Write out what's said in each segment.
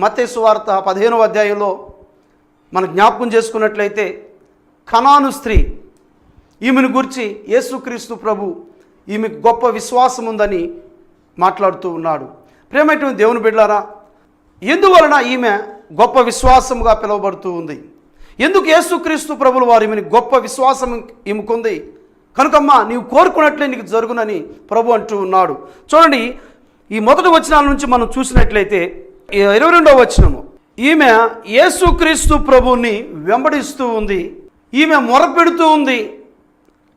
మత్తయి సువార్త 15వ అధ్యాయంలో మనం జ్ఞాపకం చేసుకున్నట్లయితే కనాను స్త్రీ, ఈమెను గురించి యేసుక్రీస్తు ప్రభు ఈమెకు గొప్ప విశ్వాసం ఉందని మాట్లాడుతూ ఉన్నాడు. ప్రియమైనటువంటి దేవుని బిడ్డలారా, ఎందువలన ఈమె గొప్ప విశ్వాసముగా పిలువబడుతూ ఉంది? ఎందుకు యేసుక్రీస్తు ప్రభులు వారు ఈమెని గొప్ప విశ్వాసం ఈమెకుంది? కనుకమ్మా నీవు కోరుకున్నట్లే నీకు జరుగునని ప్రభు అంటూ ఉన్నాడు. చూడండి, ఈ మొదటి వచనాల నుంచి మనం చూసినట్లయితే 22వ వచనము, ఈమె యేసుక్రీస్తు ప్రభువుని వెంబడిస్తూ ఉంది, ఈమె మొరపెడుతూ ఉంది.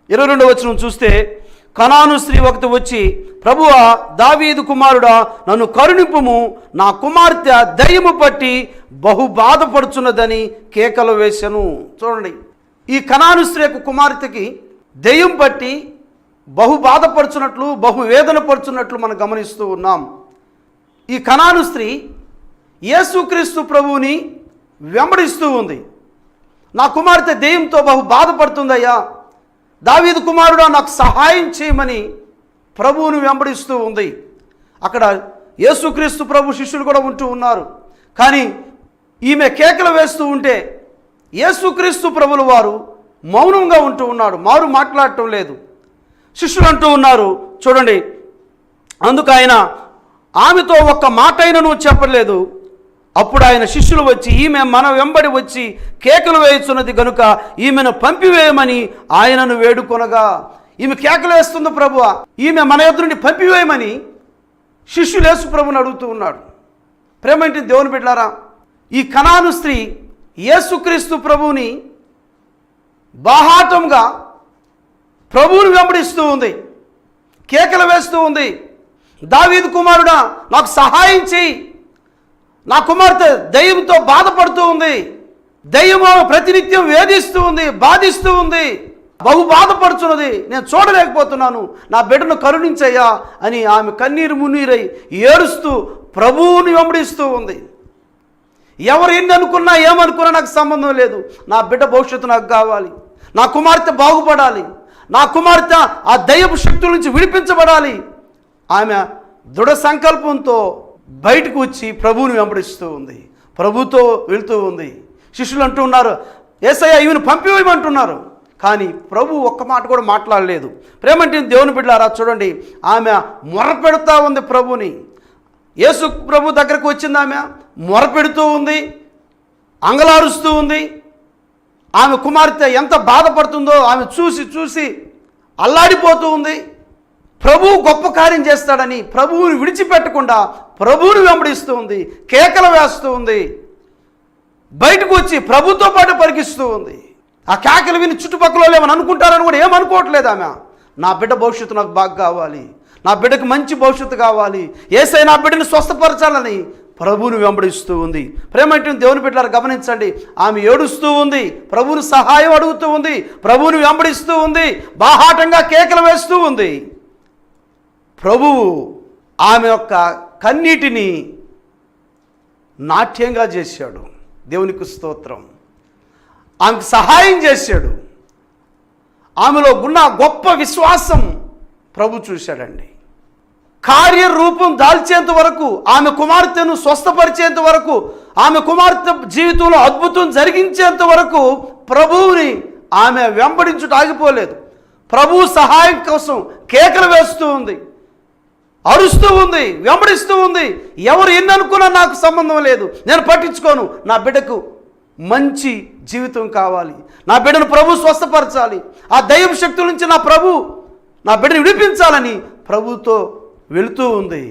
22వ వచనం చూస్తే, కనాను స్త్రీ ఒకటి వచ్చి, ప్రభువా, దావీదు కుమారుడా, నన్ను కరుణింపుము, నా కుమార్తె దయ్యము పట్టి బహు బాధపడుచున్నదని కేకలు వేశాను. చూడండి, ఈ కనాను స్త్రీ యొక్క కుమార్తెకి దయ్యం పట్టి బహు బాధపడుచున్నట్లు, బహు వేదన పడుచున్నట్లు మనం గమనిస్తూ ఉన్నాం. ఈ కనాను స్త్రీ యేసుక్రీస్తు ప్రభువుని వెంబడిస్తూ ఉంది. నా కుమార్తె దయ్యంతో బహు బాధపడుతుందయ్యా, దావీదు కుమారుడా నాకు సహాయం చేయమని ప్రభువుని వెంబడిస్తూ ఉంది. అక్కడ యేసుక్రీస్తు ప్రభు శిష్యులు కూడా ఉంటూ ఉన్నారు. కానీ ఈమె కేకలు వేస్తూ ఉంటే యేసుక్రీస్తు ప్రభులు వారు మౌనంగా ఉంటూ ఉన్నాడు, మారు మాట్లాడటం లేదు. శిష్యులు అంటూ ఉన్నారు, చూడండి, అందుకు ఆయన ఆమెతో ఒక్క మాట అయినను చెప్పలేదు. అప్పుడు ఆయన శిష్యులు వచ్చి, ఈమె మన వెంబడి వచ్చి కేకలు వేయుచున్నది గనుక ఈమెను పంపివేయమని ఆయనను వేడుకొనగా. ఈమె కేకలు వేస్తుంది ప్రభువా, ఈమె మన ఎదురు నుండి పంపివేయమని శిష్యులు యేసు ప్రభుని అడుగుతూ ఉన్నాడు. ప్రేమేంటి దేవుని బిడ్డలారా, ఈ కనాను స్త్రీ యేసుక్రీస్తు ప్రభువుని బాహాటంగా ప్రభువుని వెంబడిస్తూ ఉంది, కేకలు వేస్తూ ఉంది. దావీదు కుమారుడా నాకు సహాయం చేయి, నా కుమార్తె దయ్యంతో బాధపడుతూ ఉంది, దయ్యము ప్రతినిత్యం వేధిస్తూ ఉంది, బాధిస్తూ ఉంది, బహు బాధపడుచున్నది, నేను చూడలేకపోతున్నాను, నా బిడ్డను కరుణించయ్యా అని ఆమె కన్నీరు మున్నీరై ఏడుస్తూ ప్రభువుని వెంబడిస్తూ ఉంది. ఎవరు ఎన్ని అనుకున్నా ఏమనుకున్నా నాకు సంబంధం లేదు, నా బిడ్డ భవిష్యత్తు నాకు కావాలి, నా కుమార్తె బాగుపడాలి, నా కుమార్తె ఆ దయ్యపు శక్తుల నుంచి విడిపించబడాలి. ఆమె దృఢ సంకల్పంతో బయటకు వచ్చి ప్రభువుని వెంబడిస్తూ ఉంది, ప్రభుతో వెళ్తూ ఉంది. శిష్యులు అంటూ ఉన్నారు, యేసయ్య ఈమెను పంపివేయమంటున్నారు. కానీ ప్రభు ఒక్క మాట కూడా మాట్లాడలేదు. ప్రేమంటే దేవుని బిడ్డలారా, చూడండి, ఆమె మొరపెడుతూ ఉంది ప్రభుని. యేసు ప్రభు దగ్గరకు వచ్చింది, ఆమె మొరపెడుతూ ఉంది, అంగలారుస్తూ ఉంది. ఆమె కుమార్తె ఎంత బాధపడుతుందో ఆమె చూసి చూసి అల్లాడిపోతూ ఉంది. ప్రభువు గొప్ప కార్యం చేస్తాడని ప్రభువుని విడిచిపెట్టకుండా ప్రభువుని వెంబడిస్తూ ఉంది, కేకలు వేస్తూ ఉంది, బయటకు వచ్చి ప్రభుతో పాటు పరిగిస్తూ ఉంది. ఆ కేకలు విని చుట్టుపక్కల ఏమని అనుకుంటారని కూడా ఏమనుకోవట్లేదు ఆమె. నా బిడ్డ భవిష్యత్తు నాకు బాగా కావాలి, నా బిడ్డకు మంచి భవిష్యత్తు కావాలి, యేసయ్య నా బిడ్డను స్వస్థపరచాలని ప్రభువుని వెంబడిస్తూ ఉంది. ప్రేమంటే దేవుని బిడ్డలారా గమనించండి, ఆమె ఏడుస్తూ ఉంది, ప్రభువుని సహాయం అడుగుతూ ఉంది, ప్రభువుని వెంబడిస్తూ ఉంది, బాహాటంగా కేకలు వేస్తూ ఉంది. ప్రభువు ఆమె యొక్క కన్నీటిని నాట్యంగా చేశాడు. దేవునికి స్తోత్రం. ఆమెకు సహాయం చేశాడు. ఆమెలో ఉన్న గొప్ప విశ్వాసం ప్రభు చూశాడండి. కార్యరూపం దాల్చేంత వరకు, ఆమె కుమార్తెను స్వస్థపరిచేంత వరకు, ఆమె కుమార్తె జీవితంలో అద్భుతం జరిగించేంత వరకు ప్రభువుని ఆమె వెంబడించుట ఆగిపోలేదు. ప్రభువు సహాయం కోసం కేకలు వేస్తూ ఉంది, అరుస్తూ ఉంది, వెంబడిస్తూ ఉంది. ఎవరు ఎన్ని అనుకున్నా నాకు సంబంధం లేదు, నేను పట్టించుకోను, నా బిడ్డకు మంచి జీవితం కావాలి, నా బిడ్డను ప్రభు స్వస్థపరచాలి, ఆ దైవ శక్తుల నుంచి నా బిడ్డను విడిపించాలని ప్రభుతో వెళుతూ ఉంది.